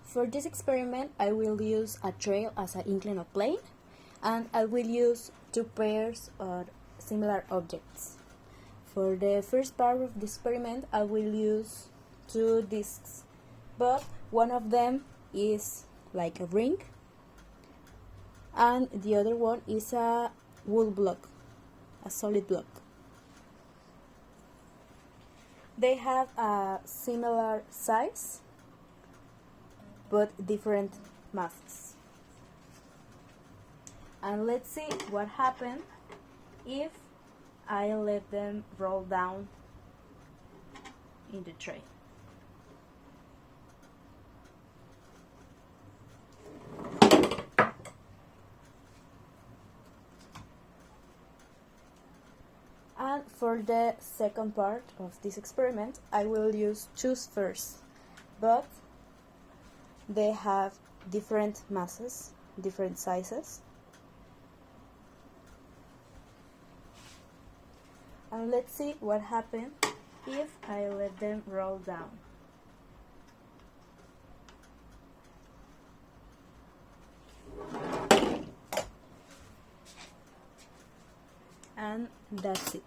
For this experiment, I will use a trail as an incline of plane, and I will use two pairs of similar objects. For the first part of the experiment, I will use two discs, but one of them is like a ring, and the other one is a wool block, a solid block. They have a similar size, but different masses. And let's see what happens if I let them roll down in the tray. And for the second part of this experiment, I will use two spheres, but they have different masses, different sizes. And let's see what happens if I let them roll down. And that's it.